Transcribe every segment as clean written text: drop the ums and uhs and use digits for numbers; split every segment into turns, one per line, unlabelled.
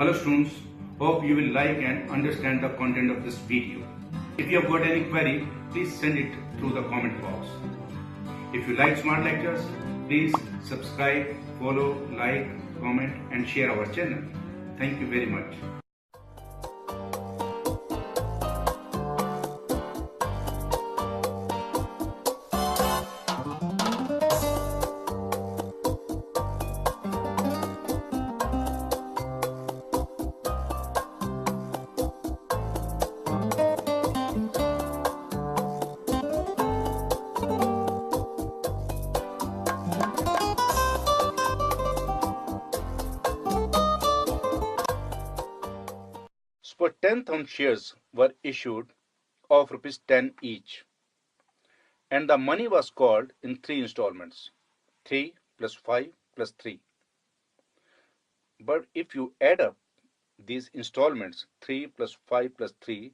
Hello students, hope you will like and understand the content of this video. If you have got any query, please send it through the comment box. If you like smart lectures, please subscribe, follow, like, comment and share our channel. Thank you very much. For 10,000 shares were issued of rupees 10 each, and the money was called in 3 installments, 3 plus 5 plus 3. But if you add up these installments, 3 plus 5 plus 3,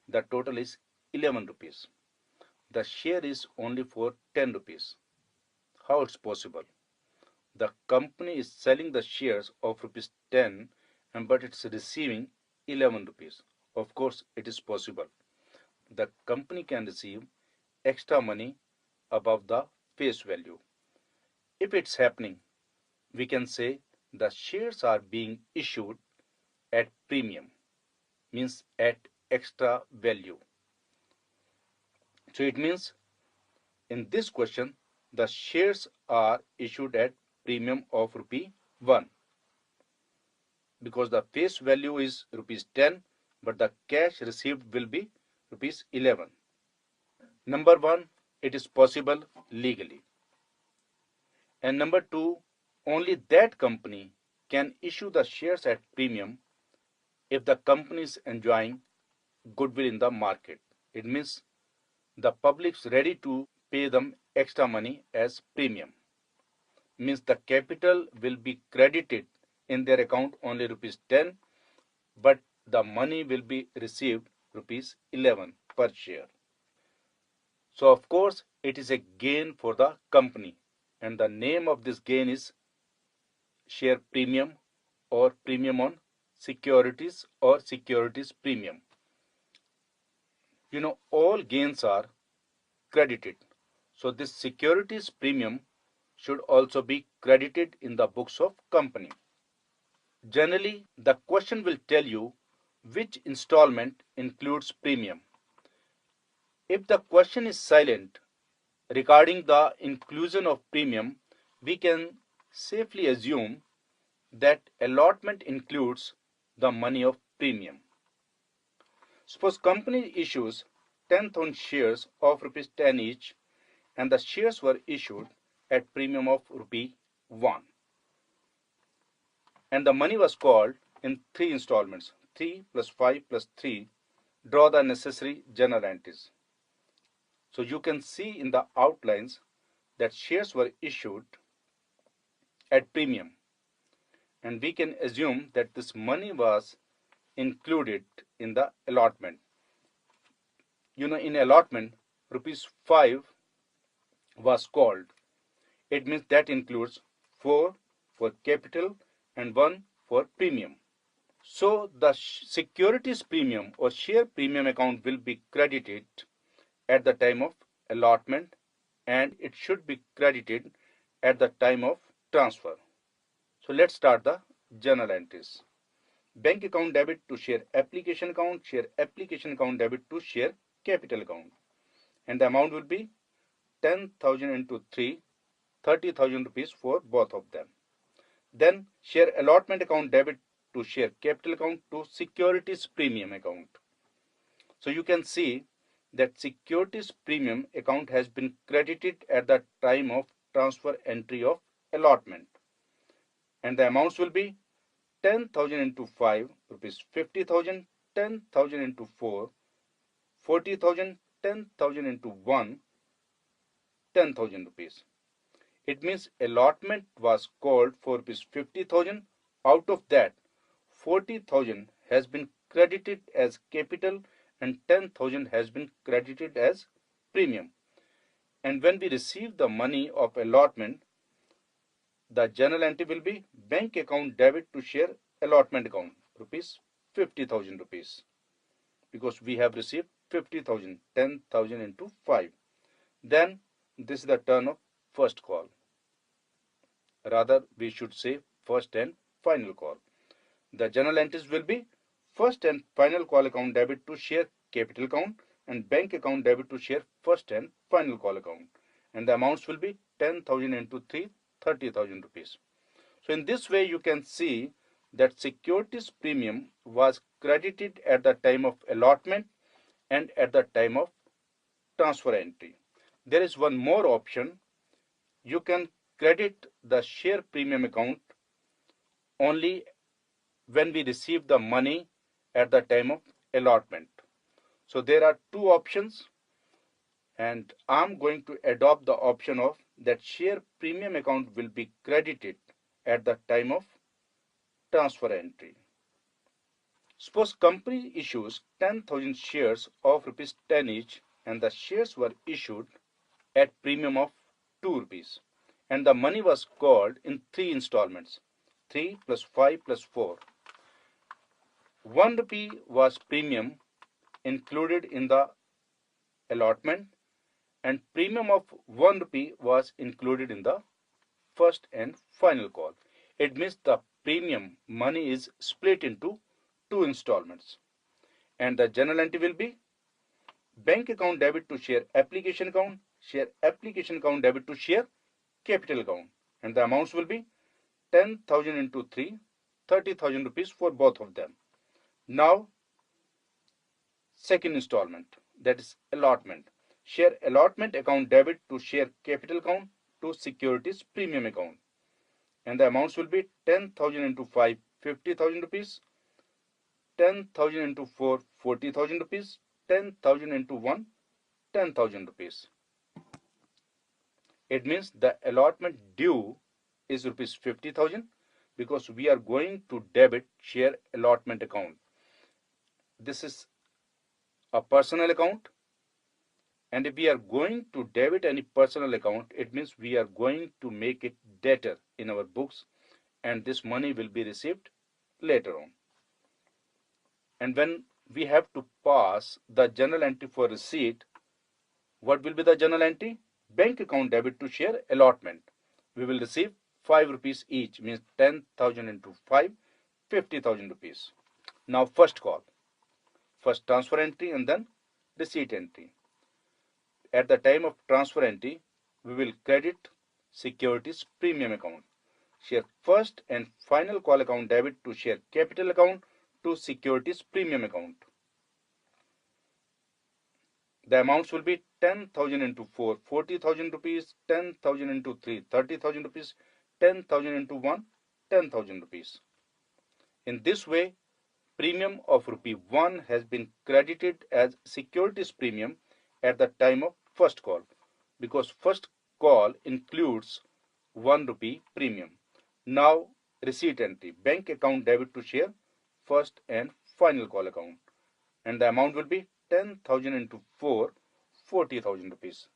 the total is 11 rupees. The share is only for 10 rupees. How it's possible? The company is selling the shares of rupees 10, but it's receiving 11 rupees. Of course, it is possible. The company can receive extra money above the face value. If it's happening, we can say the shares are being issued at premium, means at extra value. So it means in this question, the shares are issued at premium of rupee 1. Because the face value is rupees 10, but the cash received will be rupees 11. Number 1, it is possible legally. And number 2, only that company can issue the shares at premium if the company is enjoying goodwill in the market. It means the public's ready to pay them extra money as premium. Means the capital will be credited in their account only rupees 10, but the money will be received rupees 11 per share. So of course it is a gain for the company, and the name of this gain is share premium or premium on securities or securities premium. You know, all gains are credited. So this securities premium should also be credited in the books of company. Generally, the question will tell you which installment includes premium. If the question is silent regarding the inclusion of premium, we can safely assume that allotment includes the money of premium. Suppose company issues 10,000 shares of rupees 10 each, and the shares were issued at premium of rupee 1. And the money was called in 3 installments, 3 plus 5 plus 3. Draw the necessary journal entries. So you can see in the outlines that shares were issued at premium, and we can assume that this money was included in the allotment. You know, in allotment, rupees 5 was called. It means that includes 4 for capital and 1 for premium. So the securities premium or share premium account will be credited at the time of allotment, and it should be credited at the time of transfer. So let's start the journal entries. Bank account debit to share application account debit to share capital account. And the amount will be 10,000 into 3, 30,000 rupees for both of them. Then share allotment account debit to share capital account to securities premium account. So you can see that securities premium account has been credited at the time of transfer entry of allotment. And the amounts will be 10,000 into 5, rupees 50,000, 10,000 into 4, 40,000, 10,000 into 1, 10,000 rupees. It means allotment was called for rupees 50,000. Out of that, 40,000 has been credited as capital and 10,000 has been credited as premium. And when we receive the money of allotment, the journal entry will be bank account debit to share allotment account, rupees 50,000 rupees, because we have received 50,000, 10,000 into 5. Then this is the turn of first call. Rather, we should say first and final call. The journal entries will be first and final call account debit to share capital account and bank account debit to share first and final call account. And the amounts will be 10,000 into 3, 30,000 rupees. So in this way, you can see that securities premium was credited at the time of allotment and at the time of transfer entry. There is one more option. You can credit the share premium account only when we receive the money at the time of allotment. So there are two options, and I'm going to adopt the option of that share premium account will be credited at the time of transfer entry. Suppose company issues 10,000 shares of rupees 10 each, and the shares were issued at premium of 2 rupees, and the money was called in 3 installments, 3 plus 5 plus 4. 1 rupee was premium included in the allotment, and premium of 1 rupee was included in the first and final call. It means the premium money is split into 2 installments, and the journal entry will be bank account debit to share application account debit to share capital account, and the amounts will be 10,000 into 3, 30,000 rupees for both of them. Now, second installment, that is allotment. Share allotment account debit to share capital account to securities premium account, and the amounts will be 10,000 into 5, 50,000 rupees, 10,000 into 4, 40,000 rupees, 10,000 into 1, 10,000 rupees. It means the allotment due is rupees 50,000, because we are going to debit share allotment account. This is a personal account, and if we are going to debit any personal account, it means we are going to make it debtor in our books, and this money will be received later on. And when we have to pass the journal entry for receipt, what will be the journal entry? Bank account debit to share allotment. We will receive 5 rupees each, means 10,000 into 5, 50,000 rupees. Now first call. First transfer entry and then receipt entry. At the time of transfer entry, we will credit securities premium account. Share first and final call account debit to share capital account to securities premium account. The amounts will be 10,000 into 4, 40,000 rupees, 10,000 into 3, 30,000 rupees, 10,000 into 1, 10,000 rupees. In this way, premium of rupee 1 has been credited as securities premium at the time of first call, because first call includes 1 rupee premium. Now receipt entry, bank account debit to share first and final call account, and the amount will be 10,000 into 4, 40,000 rupees.